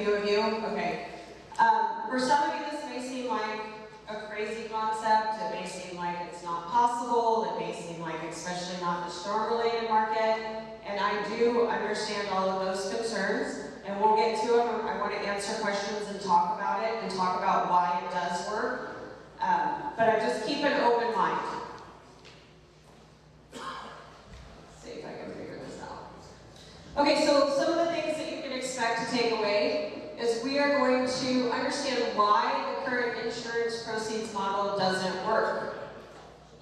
few of you? Okay. For some of you, this may seem like a crazy concept. It may seem like it's not possible. It may seem like, especially not the storm-related market. And I do understand all of those concerns. And we'll get to them. I want to answer questions and talk about it and talk about why it does work. But I just keep an open mind. Let's see if I can figure this out. Okay, so some of the things that you can expect to take away is we are going to understand why the current insurance proceeds model doesn't work.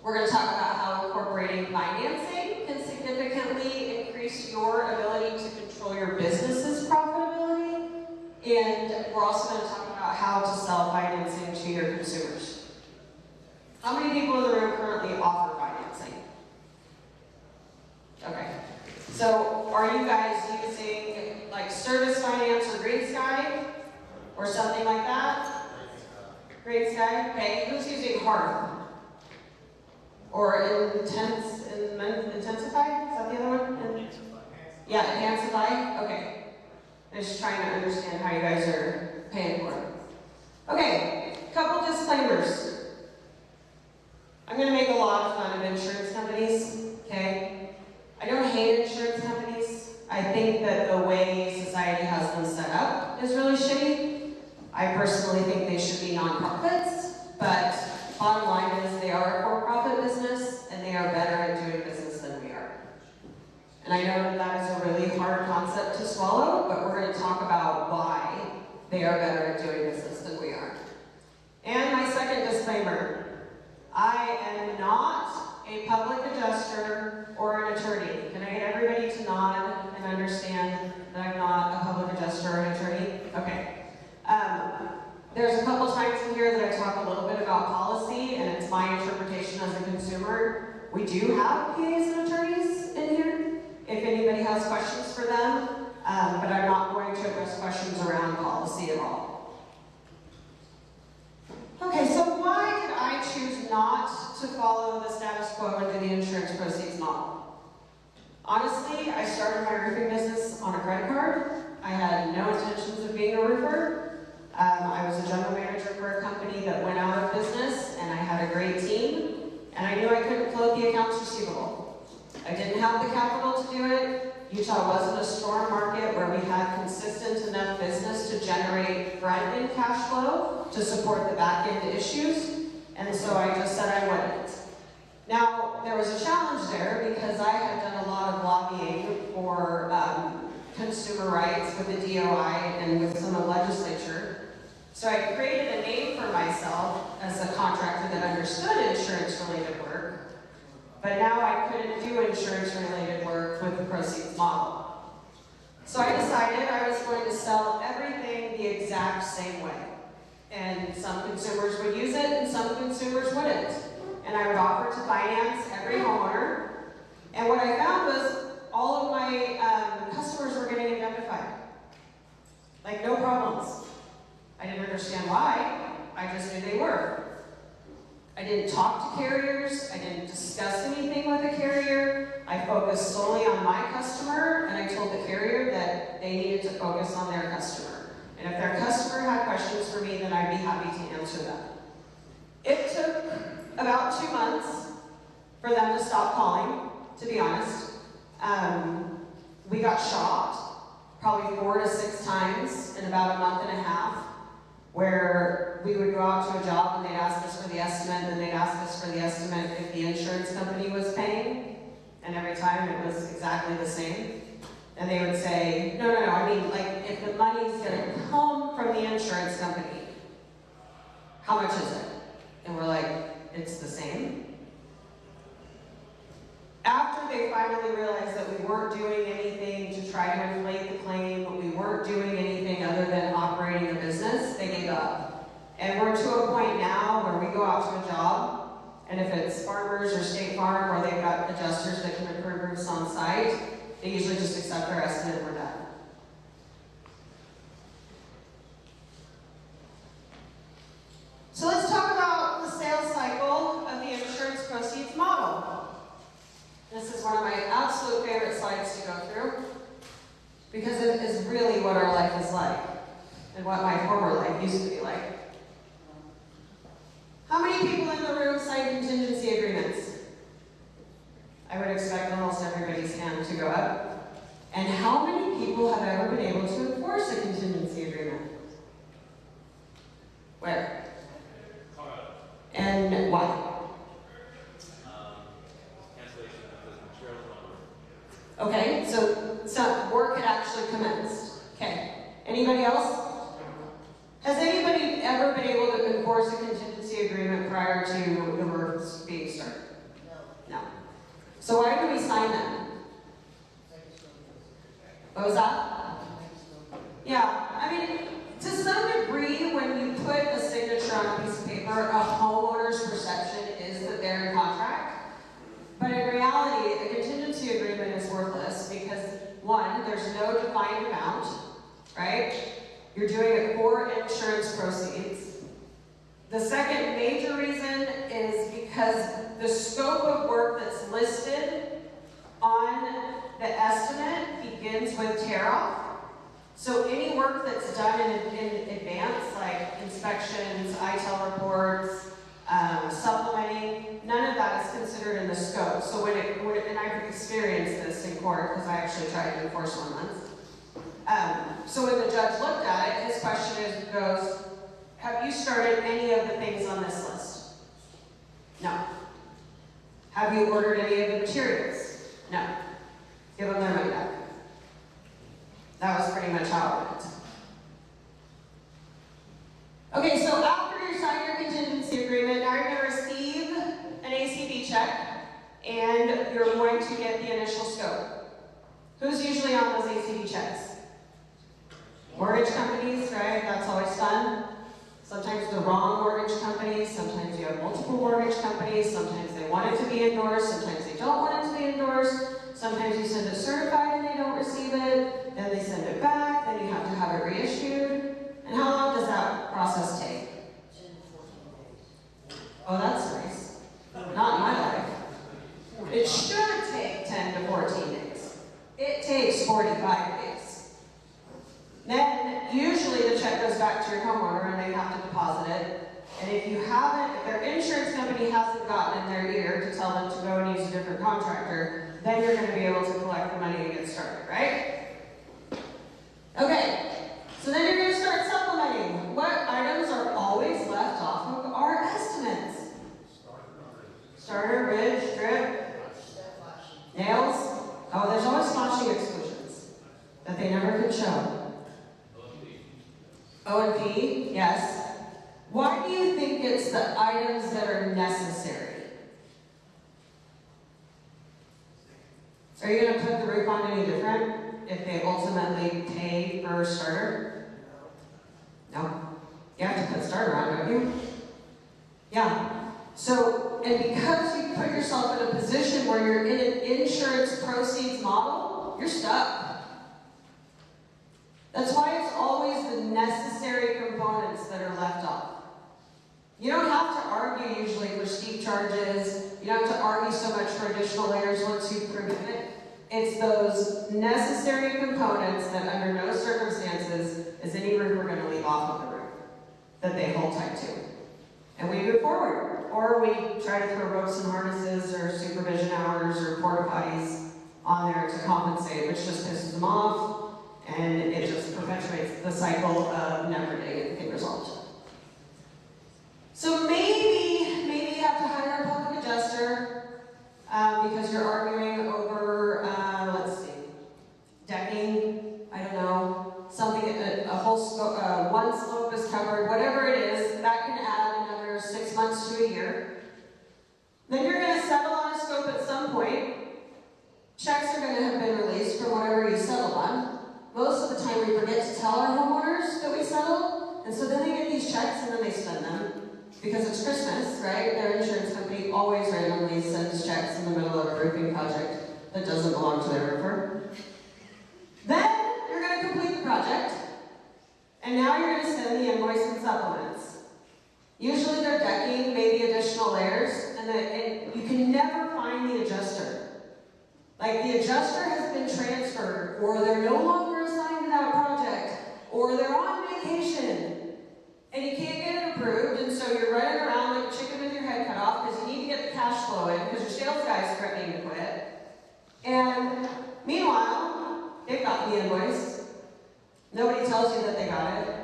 We're going to talk about how incorporating financing can significantly increase your ability to control your business's profitability. And we're also going to talk about how to sell financing to your consumers. How many people in the room currently offer financing? Okay. So are you guys using like Service Finance or Green Sky or something like that? Green Sky? Okay. Who's using Hearth? Or Intensify? Is that the other one? Yeah, Intensify? Okay. I'm just trying to understand how you guys are paying for it. Okay, couple disclaimers. I'm going to make a lot of fun of insurance companies, okay? I don't hate insurance companies. I think that the way society has them set up is really shitty. I personally think they should be nonprofits, but bottom line is they are a for-profit business and they are better at doing business than we are. And I know that that is a really hard concept to swallow, but we're going to talk about why they are better at doing business than we are. And my second disclaimer, I am not a public adjuster or an attorney. Can I get everybody to nod and understand that I'm not a public adjuster or an attorney? Okay. There's a couple times in here that I talk a little bit about policy, and it's my interpretation as a consumer. We do have PAs and attorneys in here, if anybody has questions for them, but I'm not going to address questions around policy at all. Okay, so why did I choose not to follow the status quo and do the insurance proceeds model? Honestly, I started my roofing business on a credit card. I had no intentions of being a roofer. I was a general manager for a company that went out of business, and I had a great team, and I knew I couldn't float the accounts receivable. I didn't have the capital to do it. Utah wasn't a storm market where we had consistent enough business to generate front-end cash flow to support the back-end issues, and so I just said I wouldn't. Now, there was a challenge there because I had done a lot of lobbying for consumer rights with the DOI and with some of the legislature. So I created a name for myself as a contractor that understood insurance-related work, but now I couldn't do insurance-related work with the proceeds model. So I decided I was going to sell everything the exact same way. And some consumers would use it and some consumers wouldn't. And I would offer to finance every homeowner. And what I found was all of my customers were getting indemnified. Like, no problems. I didn't understand why. I just knew they were. I didn't talk to carriers. I didn't discuss anything with a carrier. I focused solely on my customer, and I told the carrier that they needed to focus on their customer. And if their customer had questions for me, then I'd be happy to answer them. It took about 2 months for them to stop calling, to be honest. We got shopped probably 4 to 6 times in about a month and a half, where we would go out to a job and they'd ask us for the estimate, and they'd ask us for the estimate if the insurance company was paying, and every time it was exactly the same. And they would say, no, I mean, like, if the money's gonna come from the insurance company, how much is it? And we're like, it's the same. After they finally realized that we weren't doing anything to try to inflate the claim, we weren't doing anything other than operating the business, they gave up. And we're to a point now where we go out to a job, and if it's Farmers or State Farm, where they've got adjusters that can approve roofs on site, they usually just accept our estimate and we're done. So let's talk about the sales cycle of the insurance proceeds model. This is one of my absolute favorite slides to go through, because it is really what our life is like. and what my former life used to be like. How many people in the room sign contingency agreements? I would expect almost everybody's hand to go up. And how many people have ever been able to enforce a contingency agreement? Where? And why? Cancellation because materials were not working. Okay, so work had actually commenced. Okay. Anybody else? Has anybody ever been able to enforce a contingency agreement prior to the works being started? No. So why do we sign them? What was that? Yeah, I mean, to some degree, when you put a signature on a piece of paper, a homeowner's perception is that they're in contract. But in reality, a contingency agreement is worthless because, one, there's no defined amount, right? You're doing it for insurance proceeds. The second major reason is because the scope of work that's listed on the estimate begins with tear-off. So any work that's done in advance, like inspections, ITEL reports, supplementing, none of that is considered in the scope. So and I've experienced this in court because I actually tried to enforce one once. So when the judge looked at it, his question goes, have you started any of the things on this list? No. Have you ordered any of the materials? No. Give them their money back. That was pretty much how it went. Okay, so after you sign your contingency agreement, now you're going to receive an ACV check, and you're going to get the initial scope. Who's usually on those ACV checks? Mortgage companies, right? That's always fun. Sometimes the wrong mortgage companies, sometimes you have multiple mortgage companies, sometimes they want it to be endorsed, sometimes they don't want it to be endorsed, sometimes you send it certified and they don't receive it, then they send it back, then you have to have it reissued. And how long does that process take? 10 to 14 days. Oh, that's nice. Not in my life. It should take 10 to 14 days. It takes 45 days. Then, usually the check goes back to your homeowner and they have to deposit it. And if their insurance company hasn't gotten in their ear to tell them to go and use a different contractor, then you're going to be able to collect the money and get started, right? Okay, so then you're going to start supplementing. What items are always left off of our estimates? Starter, ridge, drip, nails. Oh, there's always flashing exclusions that they never could show. O&P, yes. Why do you think it's the items that are necessary? Are you going to put the roof on any different if they ultimately pay for a starter? No. You have to put starter on, don't you? Yeah. So, and because you put yourself in a position where you're in an insurance proceeds model, you're stuck. That's why it's always the necessary components that are left off. You don't have to argue usually for steep charges. You don't have to argue so much for additional layers once you've proven it. It's those necessary components that under no circumstances is any roofer going to leave off of the roof that they hold tight to. And we move forward. Or we try to throw ropes and harnesses or supervision hours or porta potties on there to compensate, which just pisses them off. And it just perpetuates the cycle of never getting anything resolved. So maybe you have to hire a public adjuster because you're arguing over, let's see, decking, I don't know, something, a whole slope, one slope is covered, whatever it is, that can add another 6 months to a year. Then you're going to settle on a scope at some point. Checks are going to have been released from whatever you settled on. Most of the time we forget to tell our homeowners that we settled, and so then they get these checks and then they spend them. Because it's Christmas, right? Their insurance company always randomly sends checks in the middle of a roofing project that doesn't belong to their roofer. Then you're going to complete the project, and now you're going to send the invoice and supplements. Usually they're decking, maybe additional layers, and you can never find the adjuster. Like the adjuster has been transferred, or they're no longer assigned to that project, or they're on vacation and you can't get it approved, and so you're running around like a chicken with your head cut off because you need to get the cash flow in because your sales guy is threatening to quit. And meanwhile, they've got the invoice. Nobody tells you that they got it.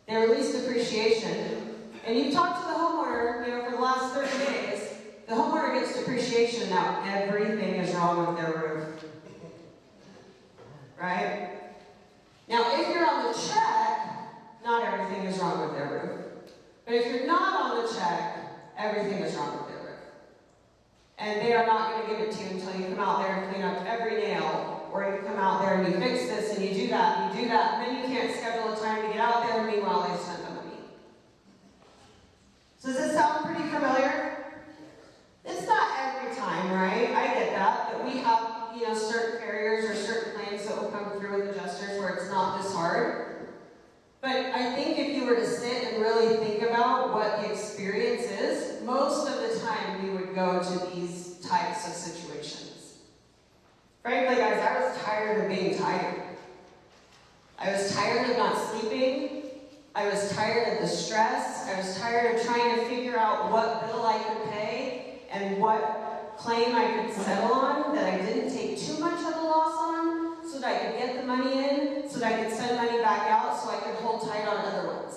They release depreciation. And you've talked to the homeowner, for the last 30 days. The homeowner gets depreciation, now everything is wrong with their roof. Right? Now, if you're on the check, not everything is wrong with their roof. But if you're not on the check, everything is wrong with their roof. And they are not going to give it to you until you come out there and clean up every nail, or you come out there and you fix this and you do that, and you do that, and then you can't schedule a time to get out there, and meanwhile they've spent the money. So does this sound pretty familiar? It's not every time, right? I get that, but we have, certain carriers or certain claims that will come through with adjusters where it's not this hard. But I think if you were to sit and really think about what the experience is, most of the time we would go to these types of situations. Frankly, guys, I was tired of being tired. I was tired of not sleeping. I was tired of the stress. I was tired of trying to figure out what bill I could pay and what claim I could settle on that I didn't take too much of a loss on so that I could get the money in, so that I could send money back out so I could hold tight on other ones.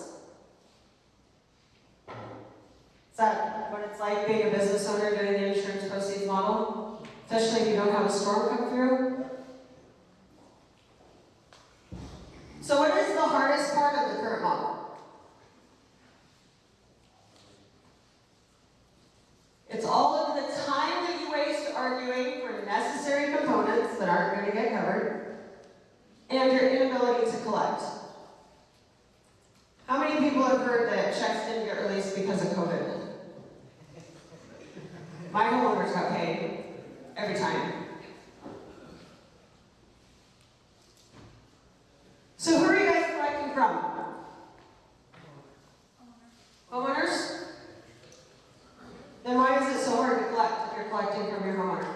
Is that what it's like being a business owner doing the insurance proceeds model? Especially if you don't have a storm come through? So what is the hardest part of the current model? It's all of the time that you waste arguing for necessary components that aren't going to get covered, and your inability to collect. How many people have heard that checks didn't get released because of COVID? My homeowners got paid every time. So who are you guys collecting from? Homeowners? Then why is it so hard to collect if you're collecting from your homeowner?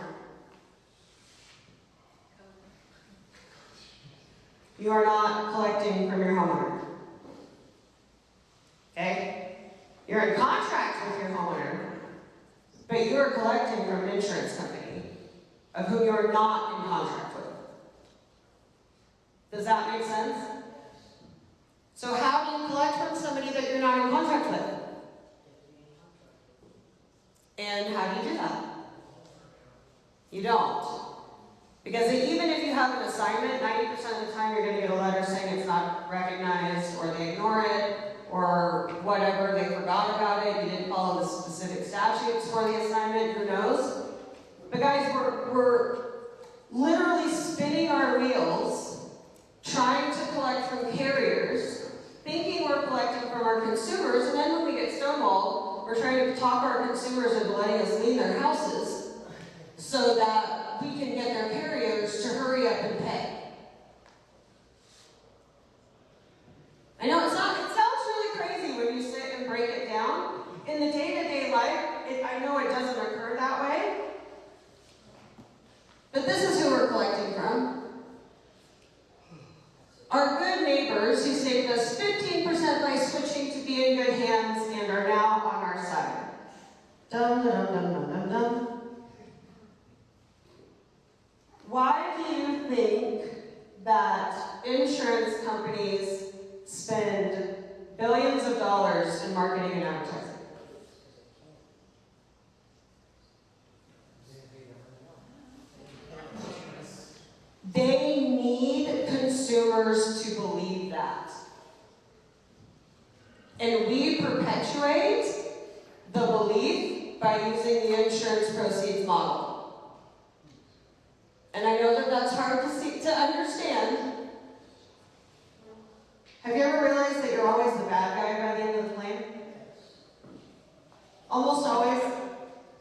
You are not collecting from your homeowner. Okay? You're in contract with your homeowner, but you are collecting from an insurance company of whom you are not in contract with. Does that make sense? So how do you collect from somebody that you're not in contract with? And how do you do that? You don't. Because even if you have an assignment, 90% of the time you're going to get a letter saying it's not recognized, or they ignore it, or whatever, they forgot about it, you didn't follow the specific statutes for the assignment, who knows? But guys, we're literally spinning our wheels, trying to collect from carriers, thinking we're collecting from our consumers, and then when we get stonewalled, we're trying to talk our consumers into letting us leave their houses so that we can get their carriers to hurry up and pay. I know it sounds really crazy when you sit and break it down. In the day-to-day life, I know it doesn't occur that way. But this is who we're collecting from. Our good neighbors who saved us 15% by switching to be in good hands and are now on our side. Dum dum dum dum dum dum. Why do you think that insurance companies spend billions of dollars in marketing and advertising? They need consumers to believe that. And we perpetuate the belief by using the insurance proceeds model. And I know that that's hard to understand. Have you ever realized that you're always the bad guy by the end of the claim? Almost always.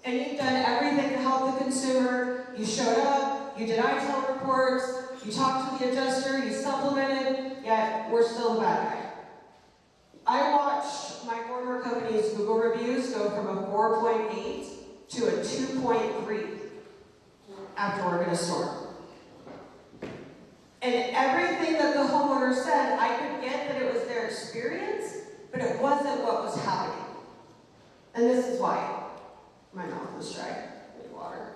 And you've done everything to help the consumer. You showed up, you did ITEL reports, you talked to the adjuster, you supplemented, yet we're still the bad guy. I watched my former company's Google reviews go from a 4.8 to a 2.3 after working a storm. And everything that the homeowner said, I could get that it was their experience, but it wasn't what was happening. And this is why. My mouth was dry. I need water.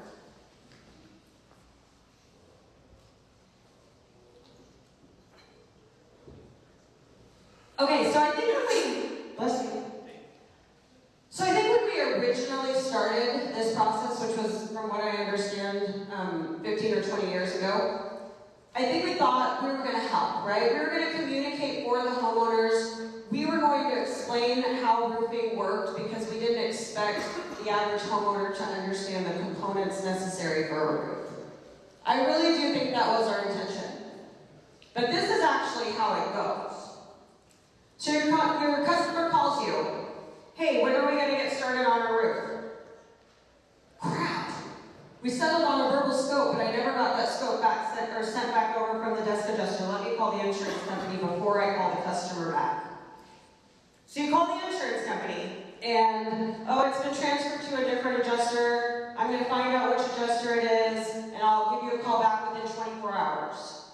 Okay, so I think bless you. So I think when we originally started this process, which was, from what I understand, 15 or 20 years ago, I think we thought we were going to help, right? We were going to communicate for the homeowners. We were going to explain how roofing worked because we didn't expect the average homeowner to understand the components necessary for a roof. I really do think that was our intention. But this is actually how it goes. So your customer calls you, hey, when are we going to get started on our roof? Crap! We settled on a verbal scope, but I never got that scope back sent back over from the desk adjuster. Let me call the insurance company before I call the customer back. So you call the insurance company, and, oh, it's been transferred to a different adjuster. I'm going to find out which adjuster it is, and I'll give you a call back within 24 hours.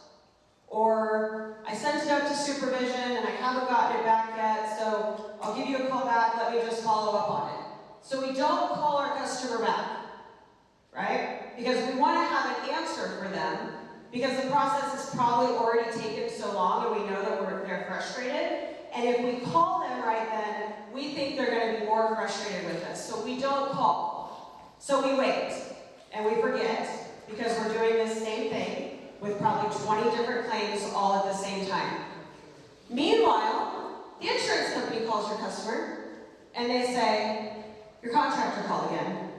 Or, I sent it up to supervision, and I haven't gotten it back yet, so I'll give you a call back, let me just follow up on it. So we don't call our customer back, right? Because we want to have an answer for them, because the process has probably already taken so long, and we know that they're frustrated. And if we call them right then, we think they're going to be more frustrated with us. So we don't call. So we wait, and we forget, because we're doing this same thing with probably 20 different claims all at the same time. Meanwhile, the insurance company calls your customer, and they say, your contractor called again,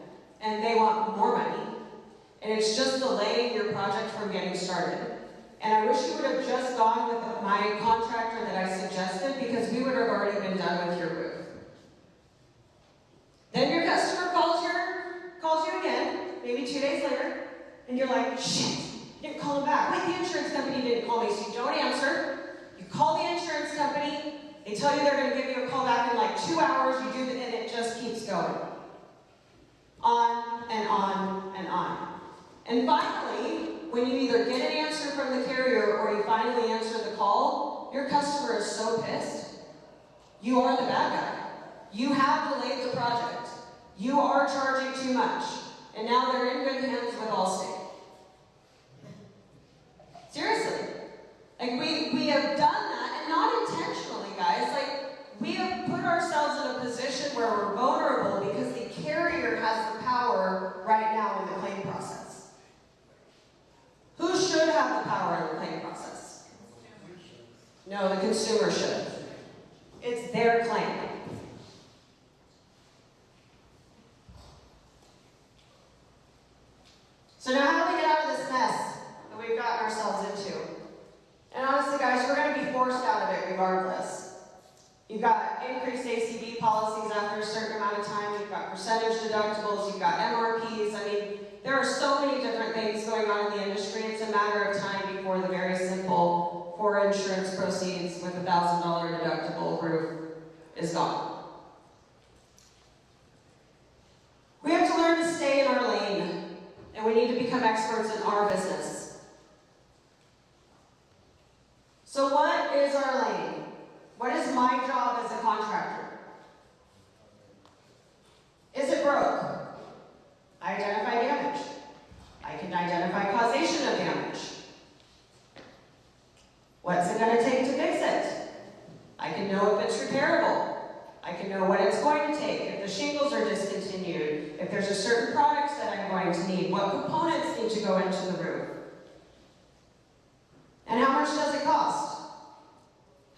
and they want more money, and it's just delaying your project from getting started. And I wish you would have just gone with my contractor that I suggested, because we would have already been done with your roof. Then your customer calls you again, maybe 2 days later, and you're like, shit, you didn't call him back. Wait, the insurance company didn't call me, so you don't answer. You call the insurance company, they tell you they're going to give you a call back in like 2 hours, you do it, and it just keeps going. On and on and on. And finally, when you either get an answer from the carrier or you finally answer the call, your customer is so pissed. You are the bad guy. You have delayed the project. You are charging too much. And now they're in good hands with Allstate. Seriously. Like, we have done that, and not intentionally, guys. Like, we have put ourselves in a position where we're vulnerable because the carrier has the power right now in the claim process. Who should have the power in the claim process? No, the consumer should. It's their claim. So now how do we get out of this mess that we've gotten ourselves into? And honestly, guys, we're going to be forced out of it regardless. You've got increased ACV policies after a certain amount of time. You've got percentage deductibles. You've got MRPs. I mean, there are so many different things going on in the industry. It's a matter of time before the very simple for insurance proceeds with a $1,000 deductible roof is gone. We have to learn to stay in our lane, and we need to become experts in our business. So what is our lane? What is my job as a contractor? Is it broke? I identify damage. I can identify causation of damage. What's it going to take to fix it? I can know if it's repairable. I can know what it's going to take, if the shingles are discontinued, if there's a certain product that I'm going to need, what components need to go into the roof. And how much does it cost?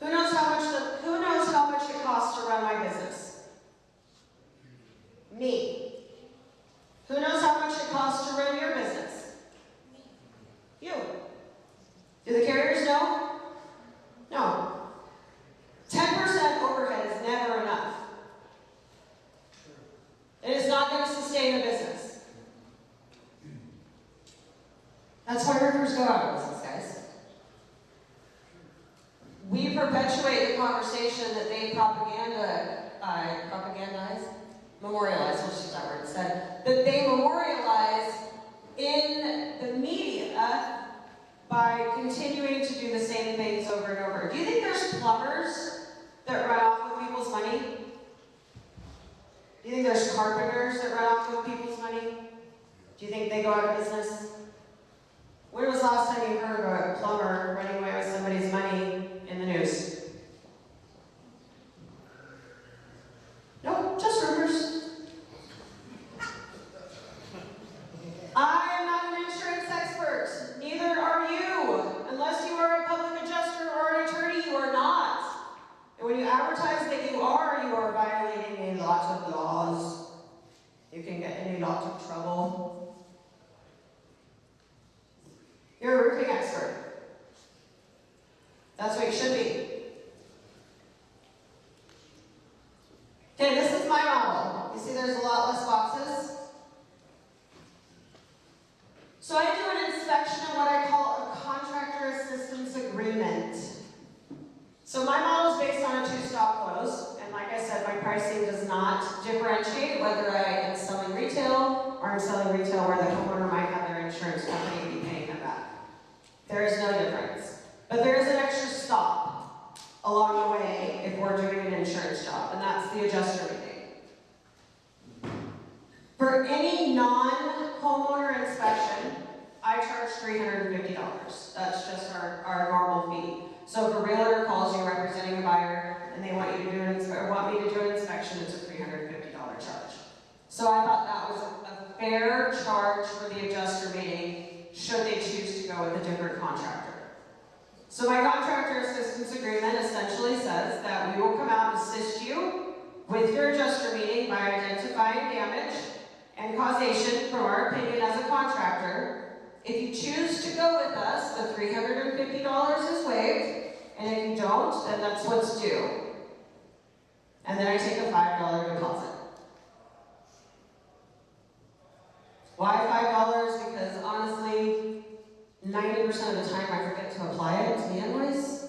Who knows how much it costs to run my business? Me. Who knows how much it costs to run your business? You. Do the carriers know? No. 10% overhead is never enough. It is not going to sustain a business. That's why roofers go out of business, guys. We perpetuate the conversation that they memorialize, let's use that word instead, that they memorialize in the media by continuing to do the same things plumbers that run off with people's money? Do you think there's carpenters that run off with people's money? Do you think they go out of business? When was the last time you heard of a plumber running away with somebody's money in the news? Nope, just rumors. I am not an insurance expert. Neither are you. Unless you are a public adjuster or an attorney, you are not. And when you advertise that you are violating a lot of laws. You can get in a lot of trouble. You're a roofing expert. That's what you should be. Okay, this is my model. You see there's a lot less boxes? So I do an inspection of what I call a contractor assistance agreement. So my model is based on a two-stop close, and like I said, my pricing does not differentiate whether I am selling retail or I'm selling retail where the homeowner might have their insurance company be paying them back. There is no difference. But there is an extra stop along the way if we're doing an insurance job, and that's the adjuster meeting. For any non-homeowner inspection, I charge $350. That's just our normal fee. So if a realtor calls you representing a buyer and they want you to do want me to do an inspection, it's a $350 charge. So I thought that was a fair charge for the adjuster meeting should they choose to go with a different contractor. So my contractor assistance agreement essentially says that we will come out and assist you with your adjuster meeting by identifying damage and causation from our opinion as a contractor. If you choose to go with us, the $350 is waived, and if you don't, then that's what's due. And then I take a $5 deposit. Why $5? Because honestly, 90% of the time I forget to apply it to the invoice,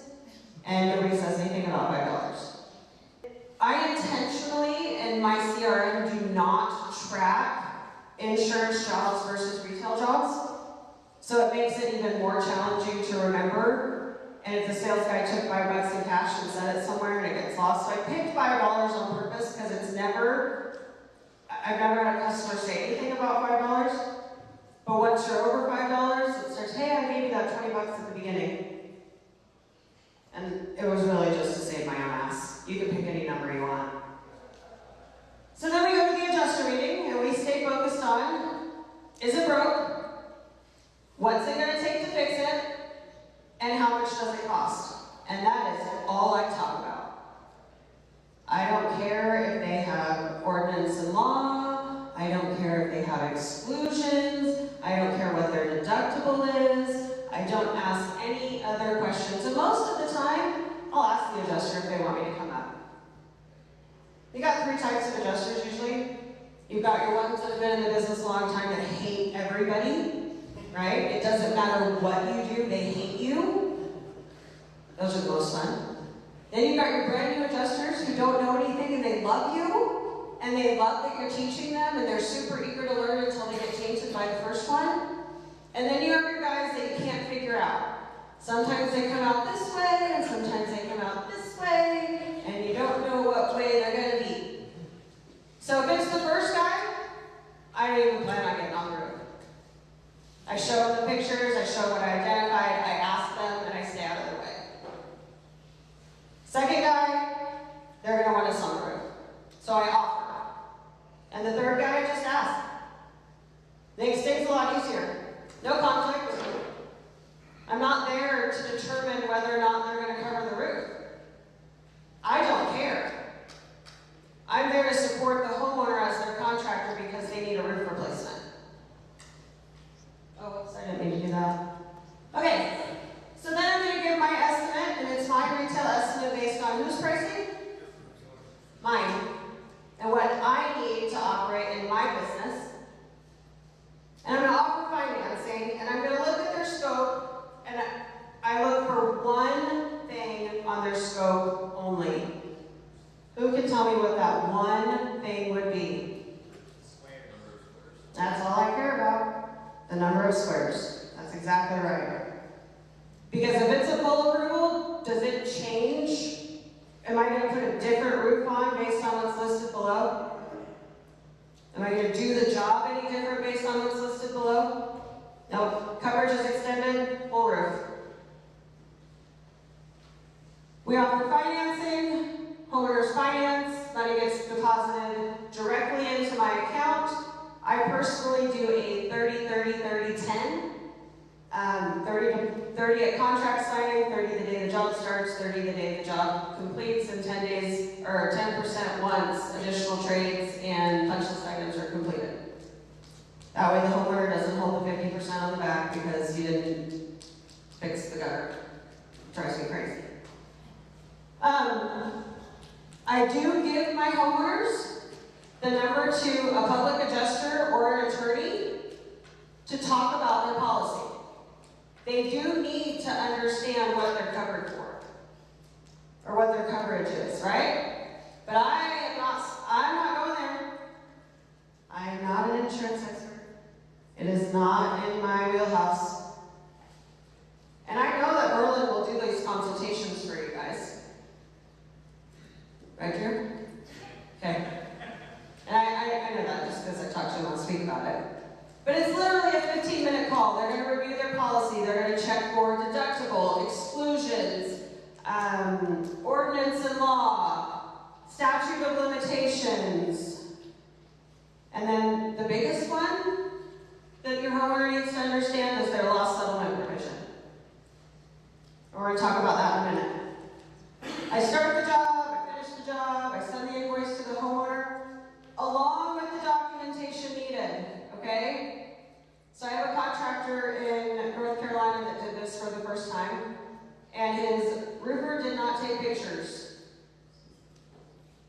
and nobody says anything about $5. I intentionally, in my CRM, do not track insurance jobs versus retail jobs. So it makes it even more challenging to remember. And if the sales guy took $5 in cash and set it somewhere and it gets lost. So I picked $5 on purpose because I've never had a customer say anything about $5. But once you're over $5, it starts, hey, I gave you that $20 at the beginning. And it was really just to save my own ass. You can pick any number you want. So then we go to the adjuster meeting and we stay focused on, is it broke? What's it going to take to fix it? And how much does it cost? And that is all I talk about. I don't care if they have ordinance and law. I don't care if they have exclusions. I don't care what their deductible is. I don't ask any other questions. And most of the time, I'll ask the adjuster if they want me to come up. You got 3 types of adjusters usually. You've got your ones that have been in the business a long time that hate everybody. Right? It doesn't matter what you do, they hate you. Those are the most fun. Then you've got your brand new adjusters who don't know anything and they love you. And they love that you're teaching them and they're super eager to learn until they get tainted by the first one. And then you have your guys that you can't figure out. Sometimes they come out this way and sometimes they come out this way. And you don't know what way they're going to be. So if it's the first guy, I don't even plan on getting on the roof. I show them the pictures, I show what I identified, I ask them, and I stay out of their way. Second guy, they're going to want us on the roof. So I offer. And the third guy, I just ask. Makes things a lot easier. No conflict. I'm not there to determine whether or not they're going to cover the roof. I don't care. I'm there to support the homeowner as their contractor because they need a roof replacement. Oh, whoops, I didn't mean to do that. Okay, so then I'm going to give my estimate, and it's my retail estimate based on whose pricing? Mine. And what I need to operate in my business. And I'm going to offer financing, and I'm going to look at their scope, and I look for one thing on their scope only. Who can tell me what that one thing would be? That's all I care about. The number of squares. That's exactly right. Because if it's a full approval, does it change? Am I going to put a different roof on based on what's listed below? Am I going to do the job any different based on what's listed below? No. Coverage is extended, full roof. We offer financing, homeowners finance, money gets deposited directly into my account. I personally do a 30-30-30-10. 30 at contract signing, 30 the day the job starts, 30 the day the job completes, and 10 days, or 10% once additional trades and punch list items are completed. That way the homeowner doesn't hold the 50% on the back because you didn't fix the gutter. It drives me crazy. I do give my homeowners the number to a public adjuster or an attorney to talk about their policy. They do need to understand what they're covered for, or what their coverage is, right? But I'm not going there. I'm not an insurance expert. It is not in my wheelhouse. And I know that Berlin will do these consultations for you guys. Right here? Okay. And I know that just because I talked to them, I'll speak about it. But it's literally a 15-minute call. They're going to review their policy. They're going to check for deductible, exclusions, ordinance and law, statute of limitations. And then the biggest one that your homeowner needs to understand is their loss settlement provision. We're going to talk about that in a minute. I start the job, I finish the job, I send the invoice to the homeowner, along with the documentation needed, okay? So I have a contractor in North Carolina that did this for the first time, and his roofer did not take pictures.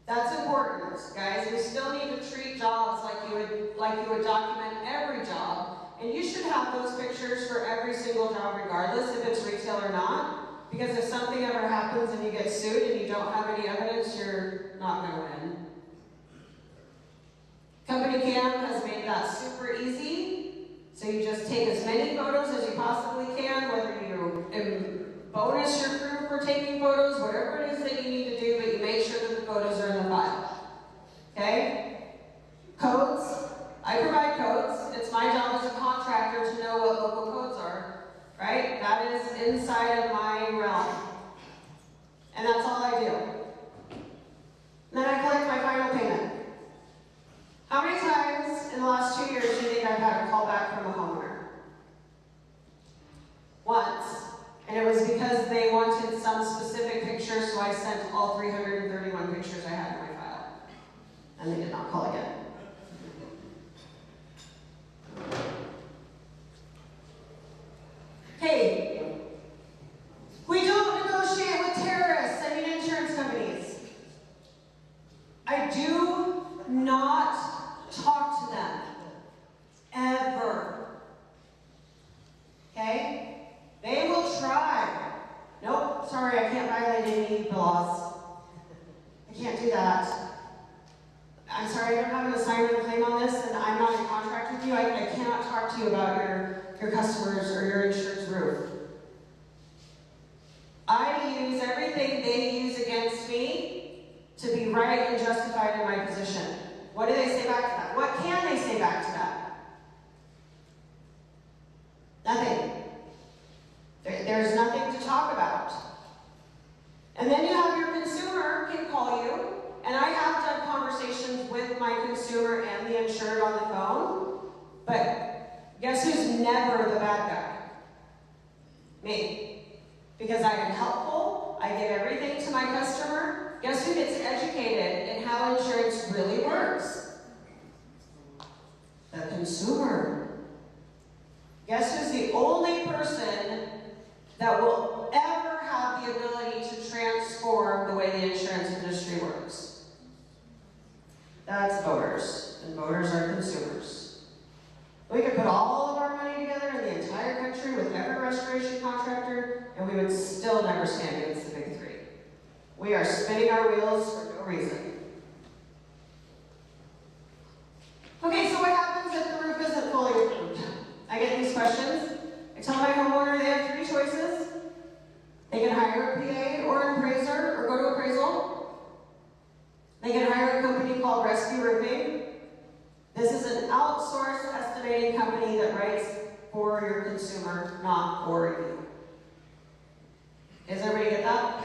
That's important, guys. We still need to treat jobs like you would document every job, and you should have those pictures for every single job regardless if it's retail or not, because if something ever happens and you get sued and you don't have any evidence, you're not going to win. Company Cam has made that super easy. So you just take as many photos as you possibly can, whether you bonus your crew for taking photos, whatever it is that you need to do, but you make sure that the photos are in the file. Okay? Codes. I provide codes. It's my job as a contractor to know what local codes are. Right? That is inside of my realm. And that's all I do. And then I collect my final payment. How many times in the last 2 years do you think I've had a call back from a homeowner? Once. And it was because they wanted some specific picture, so I sent all 331 pictures I had in my file. And they did not call again. Hey, we don't negotiate with terrorists, insurance companies. I do not talk to them. Ever. Okay? They will try. Nope, sorry, I can't violate any laws. I can't do that. I'm sorry, I don't have an assignment claim on this, and I'm not in contract with you. I cannot talk to you about your customers or your insurance roof. I use everything they use against me to be right and justified in my position. What do they say back to that? What can they say back to that? Nothing. There's nothing to talk about. And then you have your consumer can call you, and I have done conversations with my consumer and the insured on the phone, but guess who's never the bad guy? Me. Because I am helpful, I give everything to my customer. Guess who gets educated in how insurance really works? The consumer. Guess who's the only person that will ever have the ability to transform the way the insurance industry works? That's voters, and voters are consumers. We could put all of our money together in the entire country with every restoration contractor, and we would still never stand against the big three. We are spinning our wheels for no reason. Okay, so what happens if the roof isn't fully approved? I get these questions. I tell my homeowner they have 3 choices. They can hire hire a PA or an appraiser or go to appraisal, they can hire a company called Rescue Roofing. This is an outsourced estimating company that writes for your consumer, not for you. Does everybody get that?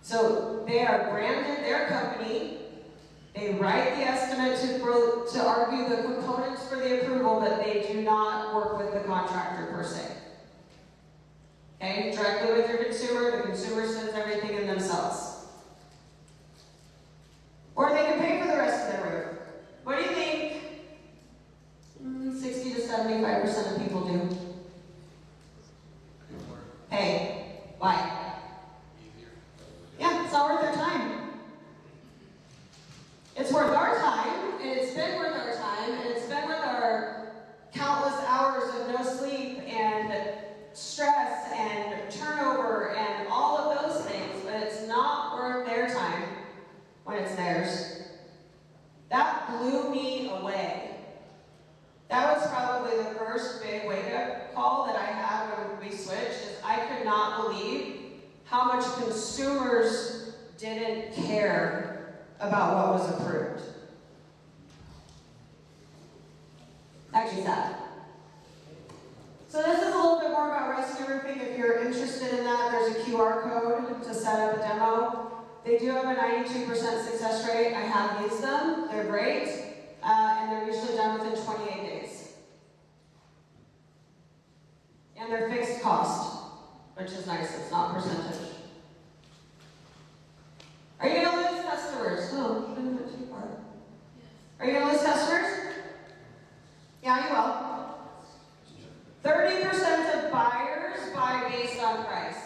So they are branded their company. They write the estimate to argue the components for the approval, but they do not work with the contractor per se. Okay? Directly with your consumer, the consumer sends everything in themselves. Or they can pay for the rest of their roof. What do you think 60 to 75% of people do? Pay. Why? Yeah, it's not worth their time. It's worth our time, and it's been worth our time, and it's been worth our countless hours of no sleep and stress and turnover and all of those things, but it's not worth their time when it's theirs. That blew me away. That was probably the first big wake-up call that I had when we switched, is I could not believe how much consumers didn't care about what was approved. Actually sad. So this is a little bit more about Rescue Roofing. If you're interested in that, there's a QR code to set up a demo. They do have a 92% success rate. I have used them. They're great. And they're usually done within 28 days. And they're fixed cost, which is nice. It's not percentage. Are you going to lose customers? No, shouldn't have been too far. Are you going to lose customers? Yeah, you will. 30% of buyers buy based on price.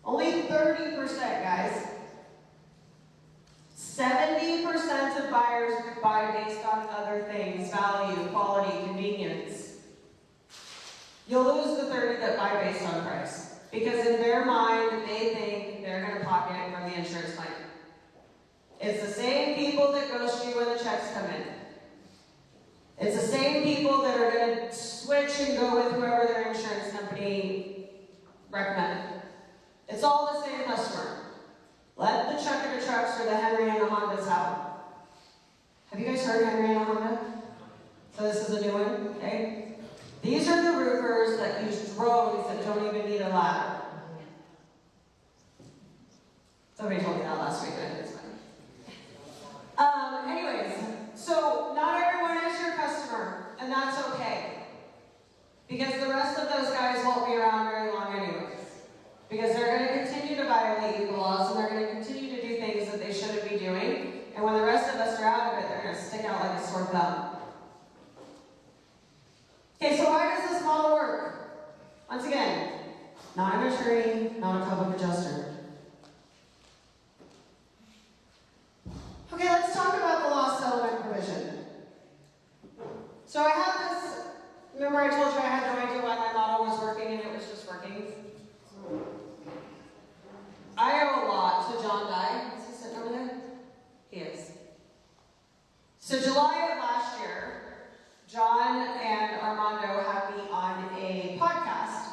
Only 30%, guys. 70% of buyers buy based on other things: value, quality, convenience. You'll lose the 30 that buy based on price. Because in their mind, they think they're going to pocket from the insurance claim. It's the same people that ghost you when the checks come in. It's the same people that are going to switch and go with whoever their insurance company recommended. It's all the same customer. Let the Chuck and the Trucks or the Henry and the Hondas have them. Have you guys heard of Henry and the Honda? So this is a new one, okay? These are the roofers that use drones that don't even need a ladder. Somebody told me that last week, and I think it's funny. Anyways, so not everyone is your customer, and that's okay. Because the rest of those guys won't be around very long anyways. Because they're going to continue to violate legal laws, and they're going to continue to do things that they shouldn't be doing. And when the rest of us are out of it, they're going to stick out like a sore thumb. Okay, so why does this model work? Once again, not an attorney, not a public adjuster. Okay, let's talk about the loss settlement provision. So I have this, remember I told you I had no idea why my model was working, and it was just working. I owe a lot to John Dye. Is he sitting over there? He is. So July of last year, John and Armando had me on a podcast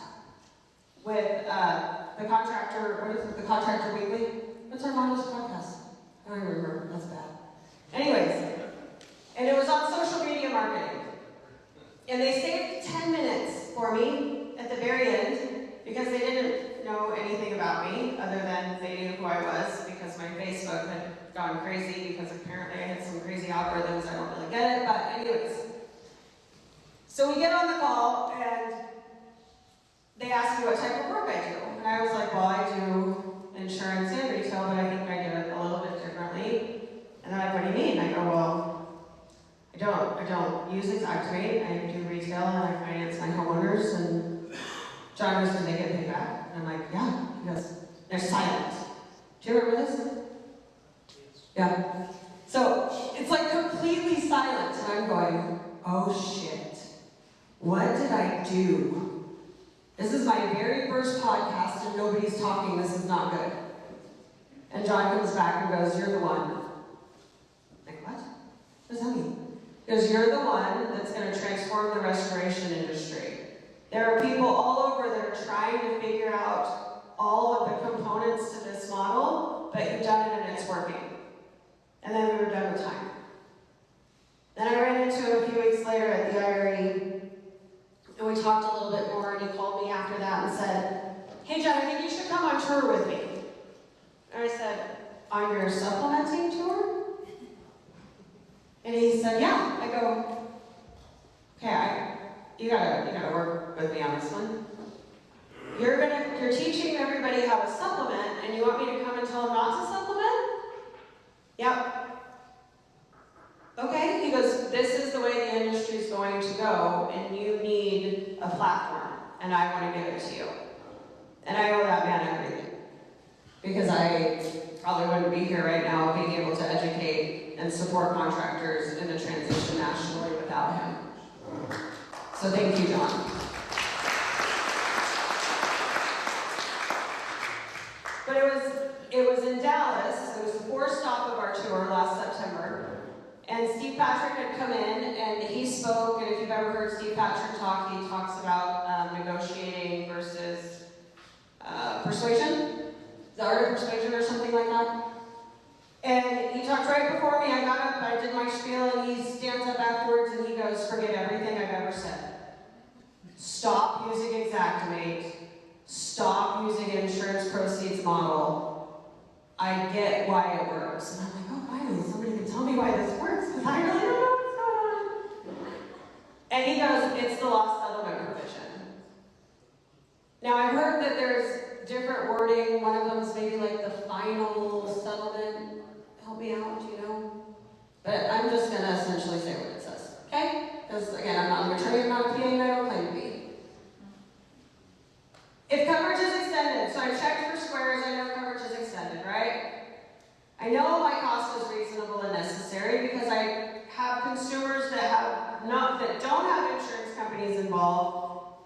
with the contractor, what is it, the Contractor Weekly? What's Armando's podcast? I don't remember, that's bad. Anyways, and it was on social media marketing. And they saved 10 minutes for me at the very end because they didn't know anything about me other than they knew who I was because my Facebook had gone crazy because apparently I had some crazy algorithms, I don't really get it, but anyways. So we get on the call, and they ask me what type of work I do. And I was like, well, I do insurance and retail, but I think I do it a little bit differently. And they're like, what do you mean? I go, well, I don't use Xactimate. I do retail, and I finance my homeowners. And John goes, do they get paid back? And I'm like, yeah. He goes, they're silent. Do you remember this? Yeah. So it's like completely silent, and I'm going, oh shit. What did I do? This is my very first podcast and nobody's talking. This is not good. And John comes back and goes, you're the one. I'm like, what? What does that mean? He goes, you're the one that's going to transform the restoration industry. There are people all over that are trying to figure out all at the IRE, and we talked a little bit more, and he called me after that and said, "Hey Jen, I think you should come on tour with me." And I said, "On your supplementing tour?" And he said, "Yeah." I go, "Okay, you gotta work with me on this one. You're teaching everybody how to supplement, and you want me to come and tell them not to supplement?" "Yep." "Okay." He goes, "This is the way the industry is going to go, and you need a platform, and I want to give it to you." And I owe that man everything, because I probably wouldn't be here right now being able to educate and support contractors in the transition nationally without him. So thank you, John. But it was in Dallas. It was the fourth stop of our tour last September. And Steve Patrick had come in and he spoke, and if you've ever heard Steve Patrick talk, he talks about negotiating versus persuasion, the art of persuasion or something like that. And he talked right before me. I got up, I did my spiel, and he stands up afterwards and he goes, "Forget everything I've ever said. Stop using Xactimate. Stop using insurance proceeds model. I get why it works." And I'm like, "Oh, finally, somebody can tell me why this works, because I really don't know what's going on." And he goes, "It's the loss settlement provision." Now, I've heard that there's different wording. One of them is maybe like the final settlement. Help me out, do you know? But I'm just going to essentially say what it says, okay? Because, again, I'm not an attorney, I'm not a PA, and I don't claim to be. If coverage is extended, so I checked for squares, I know coverage is extended, right? I know my cost is reasonable and necessary because I have consumers that don't have insurance companies involved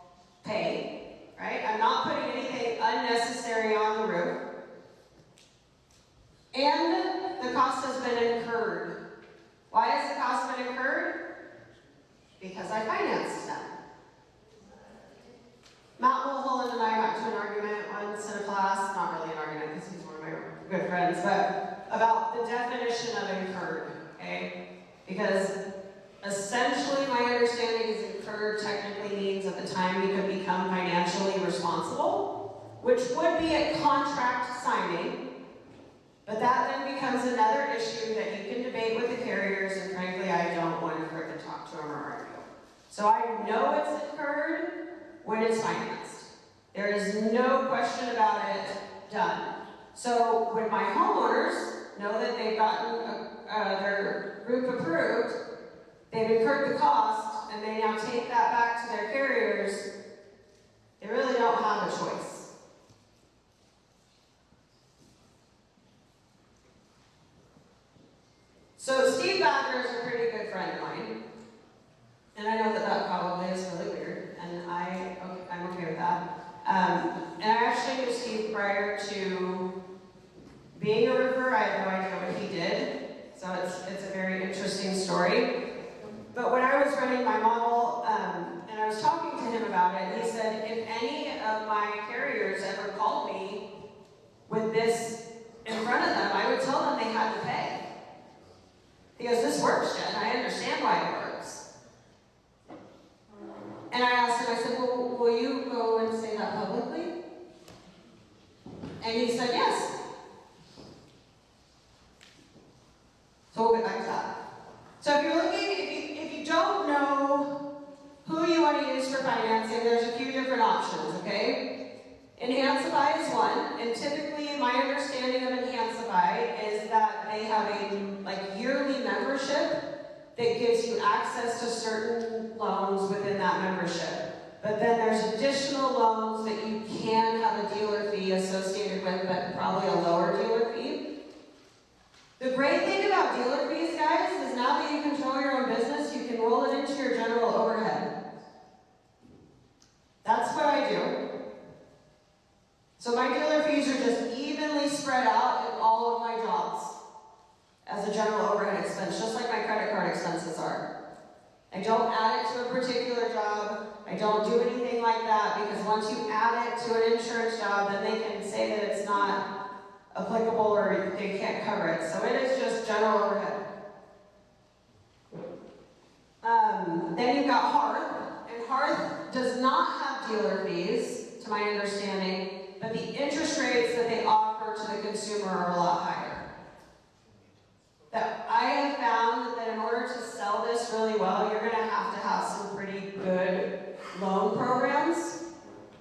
pay, right? I'm not putting anything unnecessary on the roof. And the cost has been incurred. Why has the cost been incurred? Because I financed them. Matt Mulholland and I got into an argument once in a class, not really an argument because he's one of my good friends, but about the definition of incurred, okay? Because essentially my understanding is incurred technically means at the time you could become financially responsible, which would be at contract signing, but that then becomes another issue that you can debate with the carriers, and frankly I don't want to freaking talk to them or argue. So I know it's incurred when it's financed. There is no question about it, done. So when my homeowners know that they've gotten their group approved, they've incurred the cost, and they now take that back to their carriers, they really don't have a choice. So Steve Badger is a pretty good friend of mine, and I know that that probably is really weird, and I'm okay with that. And I actually knew Steve prior to being a roofer. I had no idea what he did, so it's a very interesting story. But when I was running my model, and I was talking to him about it, he said, if any of my carriers ever called me with this in front of them, I would tell them they had to pay. He goes, "This works, Jen. I understand why it works." And I asked him, I said, "Well, will you go and say that publicly?" And he said, "Yes." So we'll get back to that. So if you're looking, if you don't know who you want to use for financing, there's a few different options, okay? Enhancify is one, and typically my understanding of Enhancify is that they have a yearly membership that gives you access to certain loans within that membership. But then there's additional loans that you can have a dealer fee associated with, but probably a lower dealer fee. The great thing about dealer fees, guys, is now that you control your own business, you can roll it into your general overhead. That's what I do. So my dealer fees are just evenly spread out in all of my jobs as a general overhead expense, just like my credit card expenses are. I don't add it to a particular job. I don't do anything like that, because once you add it to an insurance job, then they can say that it's not applicable or they can't cover it. So it is just general overhead. Then you've got Hearth, and Hearth does not have dealer fees, to my understanding, but the interest rates that they offer to the consumer are a lot higher. That I have found that in order to sell this really well, you're going to have some pretty good loan programs,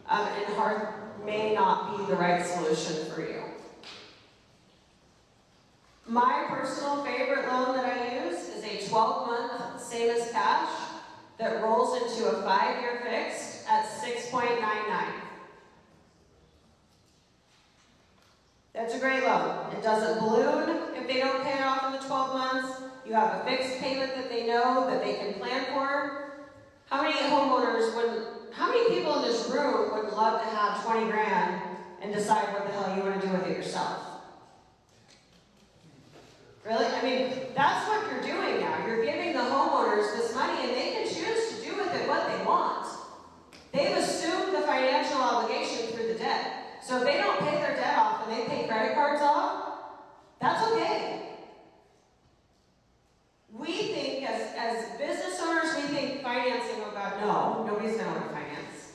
and Hearth may not be the right solution for you. My personal favorite loan that I use is a 12-month same as cash that rolls into a 5-year fixed at 6.99. That's a great loan. It doesn't balloon if they don't pay it off in the 12 months. You have a fixed payment that they know that they can plan for. How many people in this room would love to have 20 grand and decide what the hell you want to do with it yourself? Really? I mean, that's what you're doing now. You're giving the homeowners this money and they can choose to do with it what they want. They've assumed the financial obligation through the debt. So if they don't pay their debt off and they pay credit cards off, that's okay. We think, as business owners, we think financing, oh God, no, nobody's going to want to finance.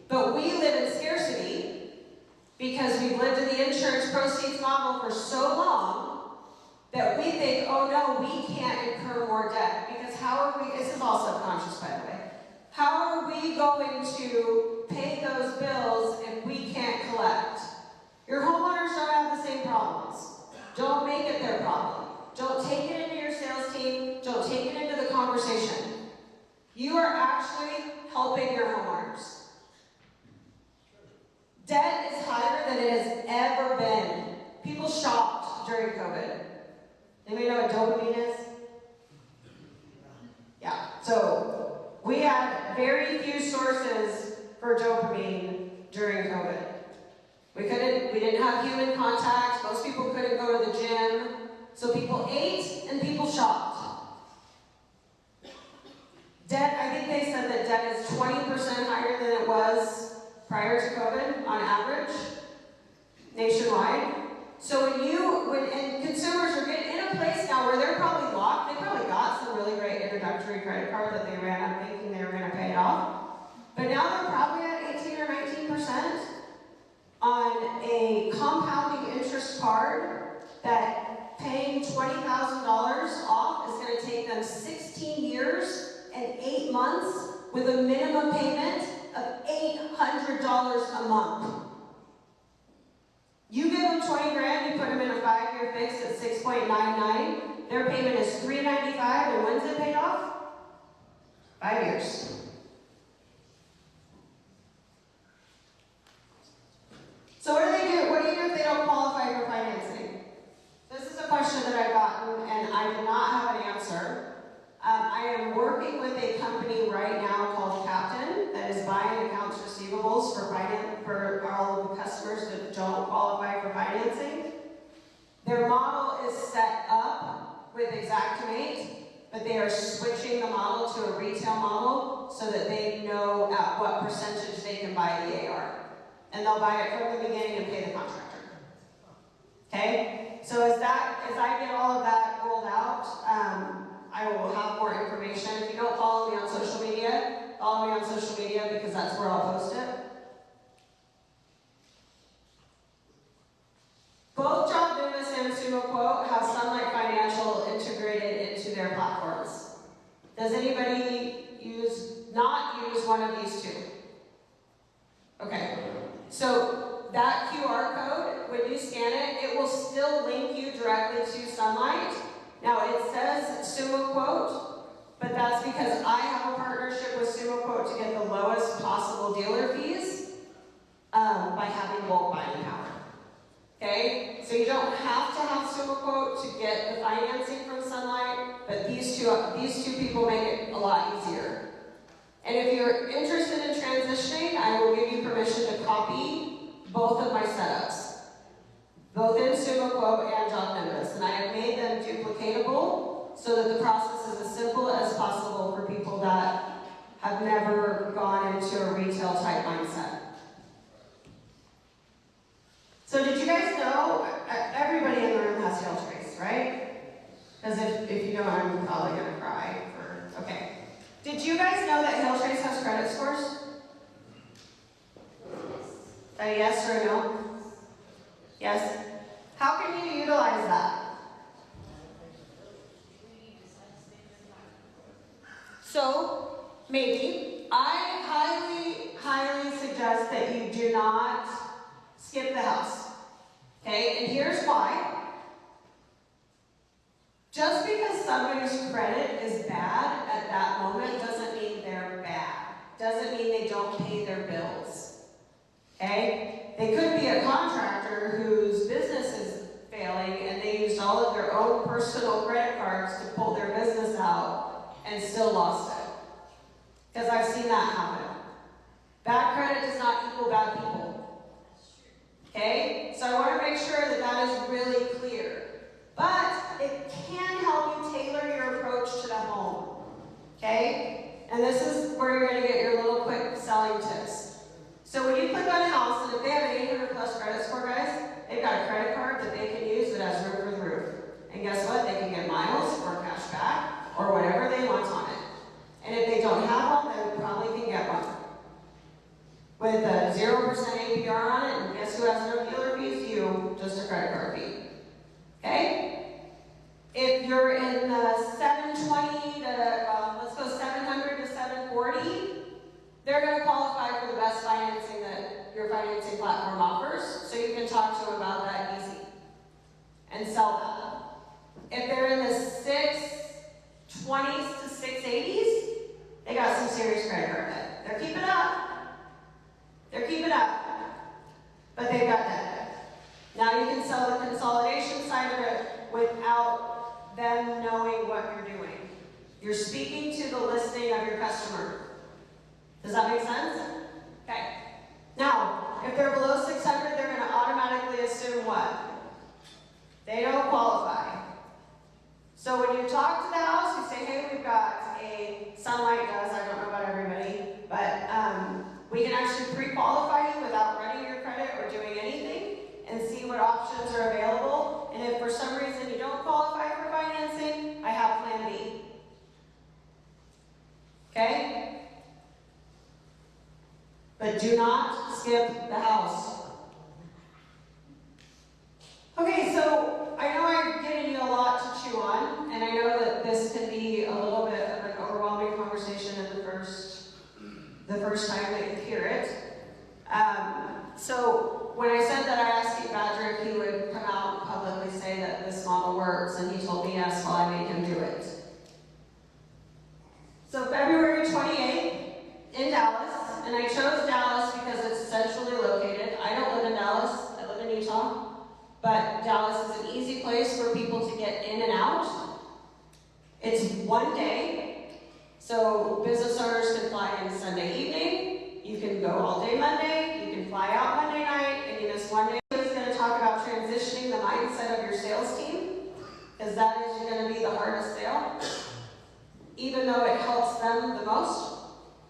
But we live in scarcity because we've lived in the insurance proceeds model for so long that we think, oh no, we can't incur more debt. Because how are we, this is all subconscious by the way, how are we going to pay those bills if we can't collect? Your homeowners don't have the same problems. Don't make it their problem. Don't take it into your sales team. Don't take it into the conversation. You are actually helping your homeowners. Debt is higher than it has ever been. People shopped during COVID. Anybody know what dopamine is? Yeah, so we had very few sources for dopamine during COVID. We didn't have human contact, most people couldn't go to the gym, so people ate and people shopped. Debt, I think they said that debt is 20% higher than it was prior to COVID on average, nationwide. So when consumers are getting in a place now where they're probably locked, they probably got some really great introductory credit card that they ran up thinking they were going to pay it off. But now they're probably at 18 or 19% on a compounding interest card that paying $20,000 off is going to take them 16 years and 8 months with a minimum payment of $800 a month. You give them 20 grand, you put them in a 5-year fix at 6.99, their payment is $395, and when's it paid off? 5 years. So what do they do? What do you do if they don't qualify for financing? This is a question that I've gotten, and I do not have an answer. I am working with a company right now called Captain that is buying accounts receivables for all of the customers that don't qualify for financing. Their model is set up with Xactimate, but they are switching the model to a retail model so that they know at what percentage they can buy the AR. And they'll buy it from the beginning and pay the contractor. Okay? So as I get all of that rolled out, I will have more information. If you don't follow me on social media, follow me on social media because that's where I'll post it. Both Job Business and Sumo Quote have Sunlight Financial integrated into their platforms. Does anybody not use one of these two? Okay. So that QR code, when you scan it, it will still link you directly to Sunlight. Now it says Sumo Quote, but that's because I have a partnership with Sumo Quote to get the lowest possible dealer fees by having bulk buying power. Okay? So you don't have to have Sumo Quote to get the financing from Sunlight, but these two people make it a lot easier. And if you're interested in transitioning, I will give you permission to copy both of my setups. Both in Sumo Quote and Job Nimbus, and I have made them duplicatable so that the process is as simple as possible for people that have never gone into a retail type mindset. So did you guys know, everybody in the room has HailTrace, right? Because if you don't, I'm probably going to cry for a you guys know that HailTrace has credit scores? A yes or a no? Yes. How can you utilize that? So, maybe, I highly suggest that you do not skip the house. Okay, and here's why. Just because somebody's credit is bad at that moment doesn't mean they're bad. Doesn't mean they don't pay their bills. Okay? They could be a contractor whose business is failing and they used all of their own personal credit cards to pull their business out and still lost it. Because I've seen that happen. Bad credit does not equal bad people. Okay? So I want to make sure that that is really clear. But it can help you tailor your approach to the home. Okay? And this is where you're going to get your little quick selling tips. So when you click on a house, and if they have an 800 plus credit score, guys, they've got a credit card that they can use that has room for the roof. And guess what? They can get miles or cash back or whatever they want on it. And if they don't have one, they probably can get one. With a 0% APR on it, and guess who has no dealer fees? You, just a credit card fee. Okay? If you're in the 720 to, let's go 700 to 740, they're going to qualify for the best financing that your financing platform offers, so you can talk to them about that easy and sell them. If they're in the 620s to 680s, they got some serious credit card debt. They're keeping up. They're keeping up, but they've got debt. Now you can sell the consolidation side of it without them knowing what you're doing. You're speaking to the listing of your customer. Does that make sense? Okay. Now, if they're below 600, they're going to automatically assume what? They don't qualify. So when you talk to the house, you say, hey, we've got a Sunlight does, I don't know about everybody, but we can actually pre-qualify you without running your credit or doing anything and see what options are available. And if for some reason you don't qualify for financing, I have plan B. Okay? But do not skip the house. Okay, so I know I've given you a lot to chew on, and I know that this can be a little bit of an overwhelming conversation in the first time that you hear it. So when I said that I asked Steve Badger if he would come out and publicly say that this model works, and he told me yes, well, I made him do it. So February 28th in Dallas, and I chose Dallas because it's centrally located. I don't live in Dallas, I live in Utah, but Dallas is an easy place for people to get in and out. It's one day, so business owners can fly in Sunday evening, you can go all day Monday, you can fly out Monday night, and you miss one day. It's going to talk about transitioning the mindset of your sales team, because that is going to be the hardest sale, even though it helps them the most,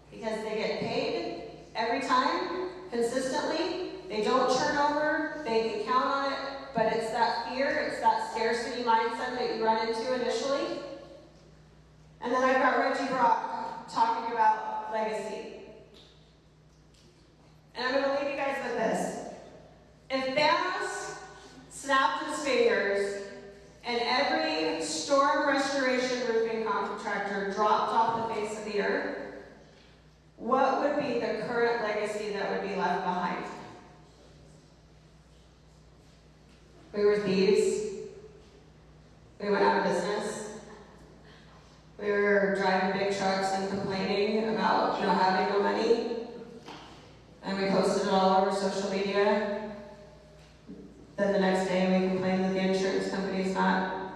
because they get paid every time, consistently. They don't turn over, they can count on it, but it's that fear, it's that scarcity mindset that you run into initially. And then I've got Reggie Brock talking about legacy. And I'm going to leave you guys with this. If Thanos snapped his fingers and every storm restoration roofing contractor dropped off the face of the earth, what would be the current legacy that would be left behind? We were thieves. We went out of business. We were driving big trucks and complaining about not having no money. And we posted it all over social media. Then the next day we complained that the insurance company's not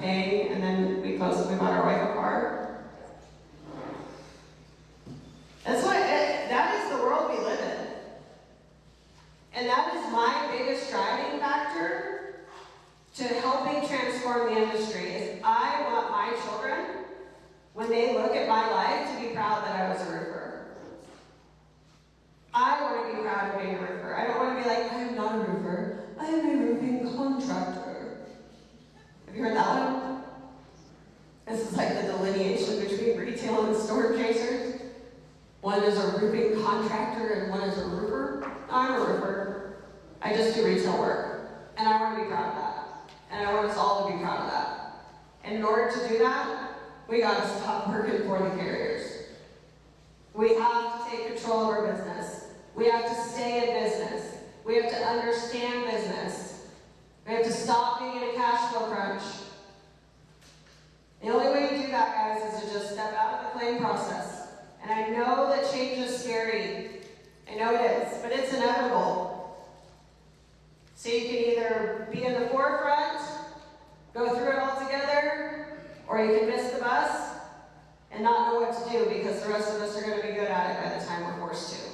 paying, and then we posted we bought our wife a car. That is the world we live in. And that is my biggest driving factor to helping transform the industry, is I want my children, when they look at my life, to be proud that I was a roofer. I want to be proud of being a roofer. I don't want to be like, I am not a roofer. I am a roofing contractor. Have you heard that one? This is like the delineation between retail and store, in case one is a roofing contractor and one is a roofer. I'm a roofer. I just do retail work. And I want to be proud of that. And I want us all to be proud of that. And in order to do that, we got to stop working for the carriers. We have to take control of our business. We have to stay in business. We have to understand business. We have to stop being in a cash flow crunch. The only way to do that, guys, is to just step out of the claim process. And I know that change is scary. I know it is, but it's inevitable. So you can either be in the forefront, go through it all together, or you can miss the bus and not know what to do because the rest of us are going to be good at it by the time we're forced to.